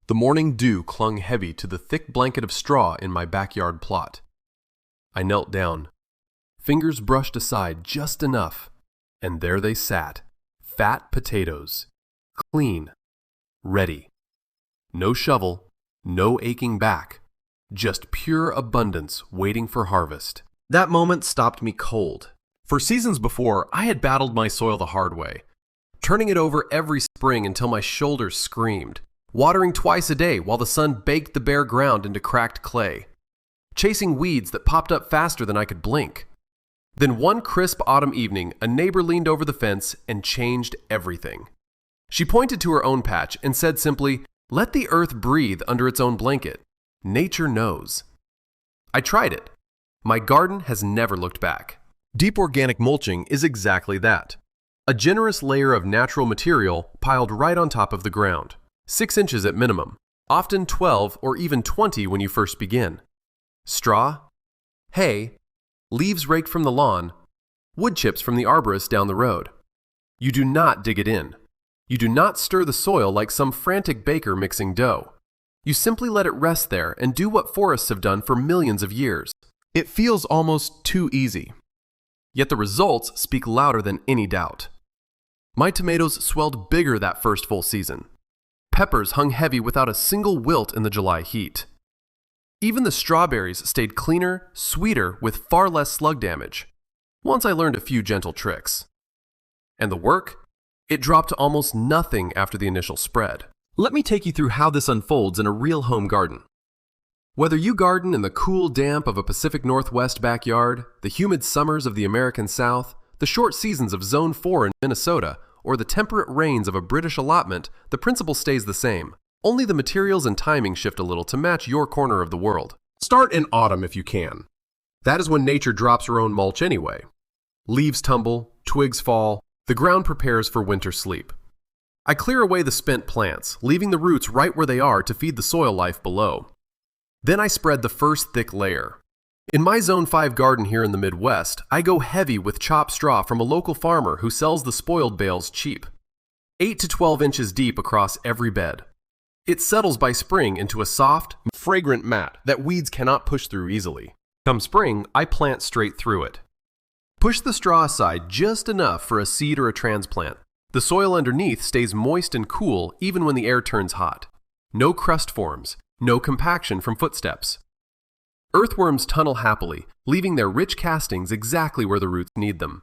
The morning dew clung heavy to the thick blanket of straw in my backyard plot. I knelt down. Fingers brushed aside just enough, and there they sat, fat potatoes, clean, ready. No shovel, no aching back, just pure abundance waiting for harvest. That moment stopped me cold. For seasons before, I had battled my soil the hard way, turning it over every spring until my shoulders screamed, watering twice a day while the sun baked the bare ground into cracked clay, chasing weeds that popped up faster than I could blink. Then one crisp autumn evening, a neighbor leaned over the fence and changed everything. She pointed to her own patch and said simply, "Let the earth breathe under its own blanket. Nature knows." I tried it. My garden has never looked back. Deep organic mulching is exactly that. A generous layer of natural material piled right on top of the ground, 6 inches at minimum, often 12 or even 20 when you first begin. Straw, hay, leaves raked from the lawn, wood chips from the arborist down the road. You do not dig it in. You do not stir the soil like some frantic baker mixing dough. You simply let it rest there and do what forests have done for millions of years. It feels almost too easy. Yet the results speak louder than any doubt. My tomatoes swelled bigger that first full season. Peppers hung heavy without a single wilt in the July heat. Even the strawberries stayed cleaner, sweeter, with far less slug damage, once I learned a few gentle tricks. And the work? It dropped to almost nothing after the initial spread. Let me take you through how this unfolds in a real home garden. Whether you garden in the cool damp of a Pacific Northwest backyard, the humid summers of the American South, the short seasons of Zone 4 in Minnesota, or the temperate rains of a British allotment, the principle stays the same. Only the materials and timing shift a little to match your corner of the world. Start in autumn if you can. That is when nature drops her own mulch anyway. Leaves tumble, twigs fall, the ground prepares for winter sleep. I clear away the spent plants, leaving the roots right where they are to feed the soil life below. Then I spread the first thick layer. In my Zone 5 garden here in the Midwest, I go heavy with chopped straw from a local farmer who sells the spoiled bales cheap. 8 to 12 inches deep across every bed. It settles by spring into a soft, fragrant mat that weeds cannot push through easily. Come spring, I plant straight through it. Push the straw aside just enough for a seed or a transplant. The soil underneath stays moist and cool even when the air turns hot. No crust forms, no compaction from footsteps. Earthworms tunnel happily, leaving their rich castings exactly where the roots need them.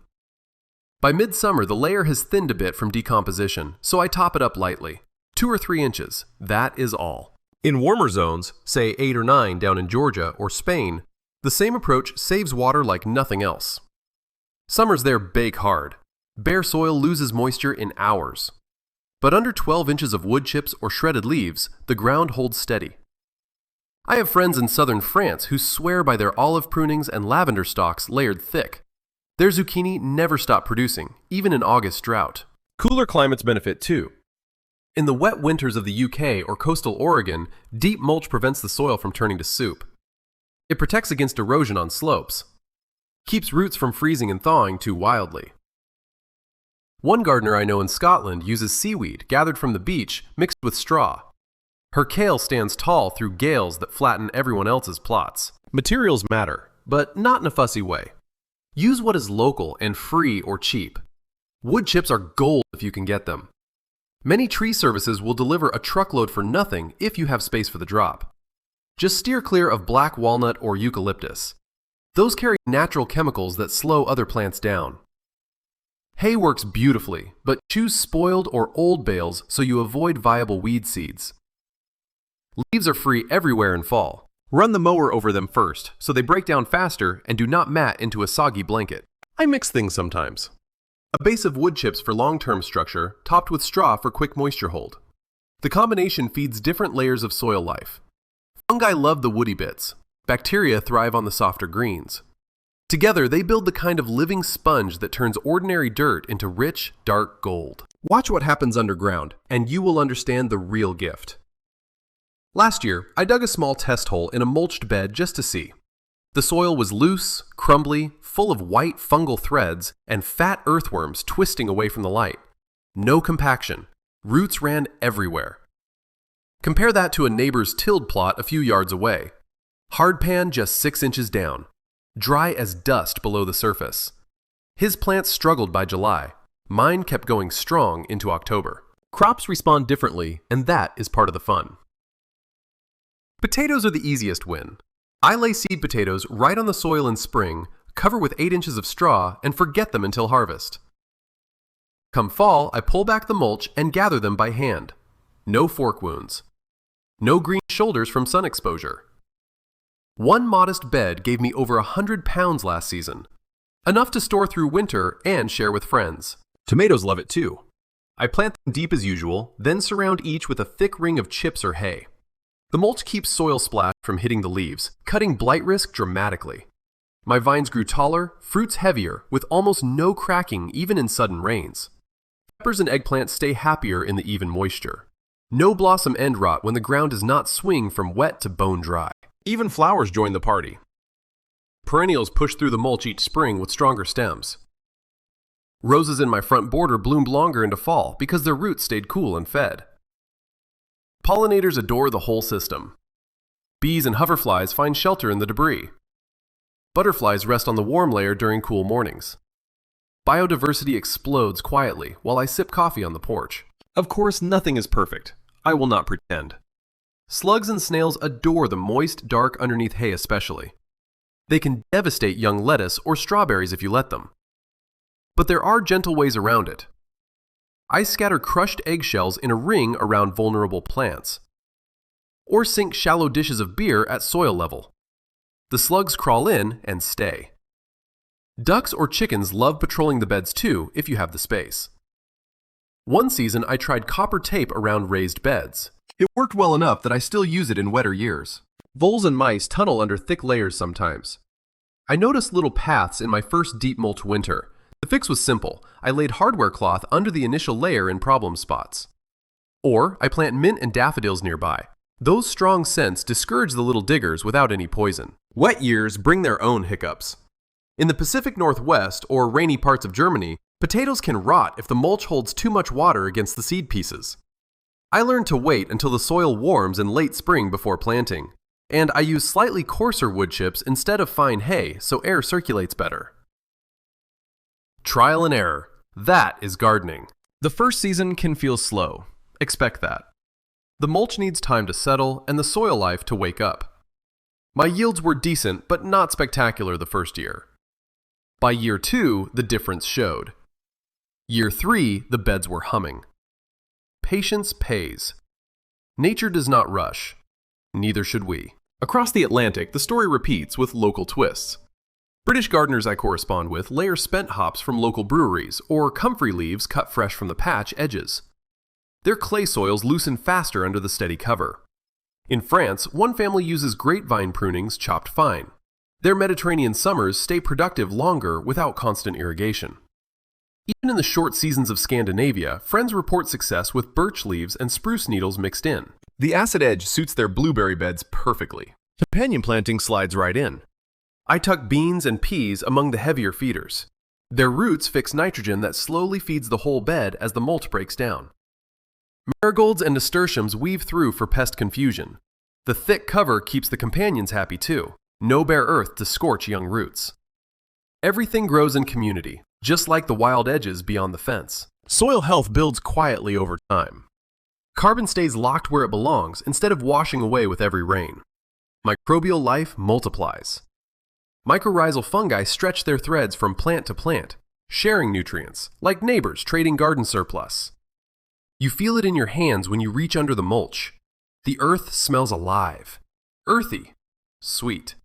By midsummer, the layer has thinned a bit from decomposition, so I top it up lightly. 2 or 3 inches, that is all. In warmer zones, say 8 or 9 down in Georgia or Spain, the same approach saves water like nothing else. Summers there bake hard. Bare soil loses moisture in hours. But under 12 inches of wood chips or shredded leaves, the ground holds steady. I have friends in southern France who swear by their olive prunings and lavender stalks layered thick. Their zucchini never stop producing, even in August drought. Cooler climates benefit too. In the wet winters of the UK or coastal Oregon, deep mulch prevents the soil from turning to soup. It protects against erosion on slopes. Keeps roots from freezing and thawing too wildly. One gardener I know in Scotland uses seaweed gathered from the beach mixed with straw. Her kale stands tall through gales that flatten everyone else's plots. Materials matter, but not in a fussy way. Use what is local and free or cheap. Wood chips are gold if you can get them. Many tree services will deliver a truckload for nothing if you have space for the drop. Just steer clear of black walnut or eucalyptus. Those carry natural chemicals that slow other plants down. Hay works beautifully, but choose spoiled or old bales so you avoid viable weed seeds. Leaves are free everywhere in fall. Run the mower over them first so they break down faster and do not mat into a soggy blanket. I mix things sometimes. A base of wood chips for long-term structure, topped with straw for quick moisture hold. The combination feeds different layers of soil life. Fungi love the woody bits. Bacteria thrive on the softer greens. Together, they build the kind of living sponge that turns ordinary dirt into rich, dark gold. Watch what happens underground, and you will understand the real gift. Last year, I dug a small test hole in a mulched bed just to see. The soil was loose, crumbly, full of white fungal threads, and fat earthworms twisting away from the light. No compaction. Roots ran everywhere. Compare that to a neighbor's tilled plot a few yards away. Hardpan just 6 inches down. Dry as dust below the surface. His plants struggled by July. Mine kept going strong into October. Crops respond differently, and that is part of the fun. Potatoes are the easiest win. I lay seed potatoes right on the soil in spring, cover with 8 inches of straw, and forget them until harvest. Come fall, I pull back the mulch and gather them by hand. No fork wounds. No green shoulders from sun exposure. One modest bed gave me over 100 pounds last season. Enough to store through winter and share with friends. Tomatoes love it too. I plant them deep as usual, then surround each with a thick ring of chips or hay. The mulch keeps soil splash from hitting the leaves, cutting blight risk dramatically. My vines grew taller, fruits heavier, with almost no cracking even in sudden rains. Peppers and eggplants stay happier in the even moisture. No blossom end rot when the ground does not swing from wet to bone dry. Even flowers join the party. Perennials push through the mulch each spring with stronger stems. Roses in my front border bloomed longer into fall because their roots stayed cool and fed. Pollinators adore the whole system. Bees and hoverflies find shelter in the debris. Butterflies rest on the warm layer during cool mornings. Biodiversity explodes quietly while I sip coffee on the porch. Of course, nothing is perfect. I will not pretend. Slugs and snails adore the moist, dark underneath hay especially. They can devastate young lettuce or strawberries if you let them. But there are gentle ways around it. I scatter crushed eggshells in a ring around vulnerable plants. Or sink shallow dishes of beer at soil level. The slugs crawl in and stay. Ducks or chickens love patrolling the beds too if you have the space. One season I tried copper tape around raised beds. It worked well enough that I still use it in wetter years. Voles and mice tunnel under thick layers sometimes. I noticed little paths in my first deep mulch winter. The fix was simple. I laid hardware cloth under the initial layer in problem spots. Or I plant mint and daffodils nearby. Those strong scents discourage the little diggers without any poison. Wet years bring their own hiccups. In the Pacific Northwest or rainy parts of Germany, potatoes can rot if the mulch holds too much water against the seed pieces. I learned to wait until the soil warms in late spring before planting, and I use slightly coarser wood chips instead of fine hay so air circulates better. Trial and error. That is gardening. The first season can feel slow. Expect that. The mulch needs time to settle and the soil life to wake up. My yields were decent but not spectacular the first year. By year 2, the difference showed. Year 3, the beds were humming. Patience pays. Nature does not rush. Neither should we. Across the Atlantic, the story repeats with local twists. British gardeners I correspond with layer spent hops from local breweries or comfrey leaves cut fresh from the patch edges. Their clay soils loosen faster under the steady cover. In France, one family uses grapevine prunings chopped fine. Their Mediterranean summers stay productive longer without constant irrigation. Even in the short seasons of Scandinavia, friends report success with birch leaves and spruce needles mixed in. The acid edge suits their blueberry beds perfectly. Companion planting slides right in. I tuck beans and peas among the heavier feeders. Their roots fix nitrogen that slowly feeds the whole bed as the mulch breaks down. Marigolds and nasturtiums weave through for pest confusion. The thick cover keeps the companions happy too. No bare earth to scorch young roots. Everything grows in community, just like the wild edges beyond the fence. Soil health builds quietly over time. Carbon stays locked where it belongs instead of washing away with every rain. Microbial life multiplies. Mycorrhizal fungi stretch their threads from plant to plant, sharing nutrients, like neighbors trading garden surplus. You feel it in your hands when you reach under the mulch. The earth smells alive, earthy, sweet.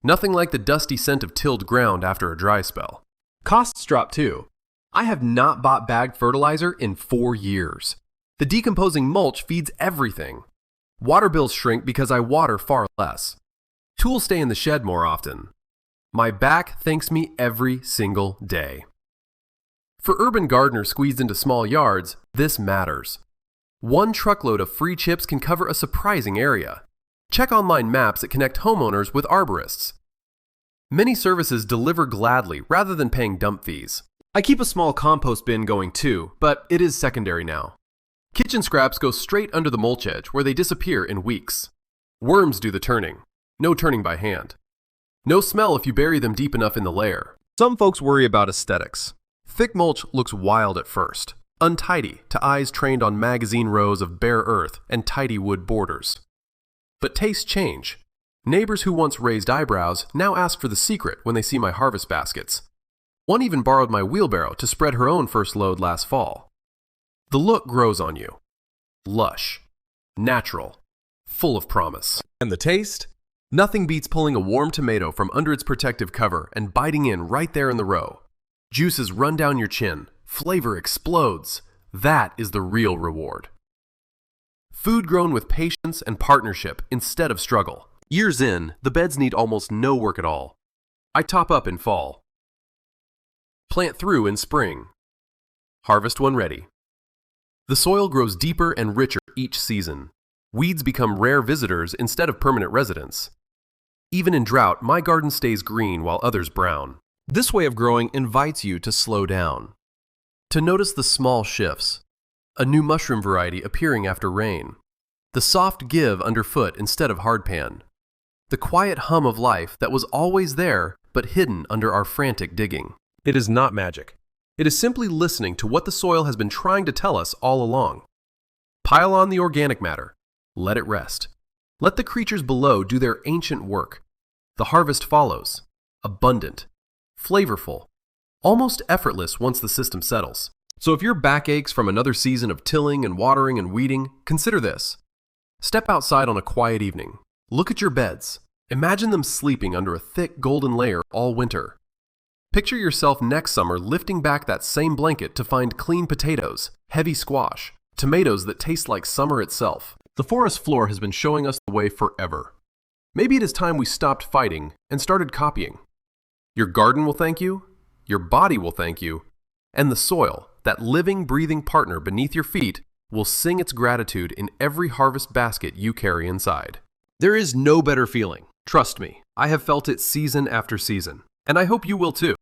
Nothing like the dusty scent of tilled ground after a dry spell. Costs drop too. I have not bought bagged fertilizer in 4 years. The decomposing mulch feeds everything. Water bills shrink because I water far less. Tools stay in the shed more often. My back thanks me every single day. For urban gardeners squeezed into small yards, this matters. One truckload of free chips can cover a surprising area. Check online maps that connect homeowners with arborists. Many services deliver gladly rather than paying dump fees. I keep a small compost bin going too, but it is secondary now. Kitchen scraps go straight under the mulch edge where they disappear in weeks. Worms do the turning. No turning by hand. No smell if you bury them deep enough in the layer. Some folks worry about aesthetics. Thick mulch looks wild at first, untidy to eyes trained on magazine rows of bare earth and tidy wood borders. But tastes change. Neighbors who once raised eyebrows now ask for the secret when they see my harvest baskets. One even borrowed my wheelbarrow to spread her own first load last fall. The look grows on you. Lush, natural, full of promise. And the taste? Nothing beats pulling a warm tomato from under its protective cover and biting in right there in the row. Juices run down your chin. Flavor explodes. That is the real reward. Food grown with patience and partnership instead of struggle. Years in, the beds need almost no work at all. I top up in fall. Plant through in spring. Harvest when ready. The soil grows deeper and richer each season. Weeds become rare visitors instead of permanent residents. Even in drought, my garden stays green while others brown. This way of growing invites you to slow down. To notice the small shifts. A new mushroom variety appearing after rain. The soft give underfoot instead of hardpan. The quiet hum of life that was always there but hidden under our frantic digging. It is not magic. It is simply listening to what the soil has been trying to tell us all along. Pile on the organic matter. Let it rest. Let the creatures below do their ancient work. The harvest follows. Abundant. Flavorful. Almost effortless once the system settles. So if your back aches from another season of tilling and watering and weeding, consider this. Step outside on a quiet evening. Look at your beds. Imagine them sleeping under a thick golden layer all winter. Picture yourself next summer lifting back that same blanket to find clean potatoes, heavy squash, tomatoes that taste like summer itself. The forest floor has been showing us the way forever. Maybe it is time we stopped fighting and started copying. Your garden will thank you, your body will thank you, and the soil, that living, breathing partner beneath your feet, will sing its gratitude in every harvest basket you carry inside. There is no better feeling. Trust me, I have felt it season after season, and I hope you will too.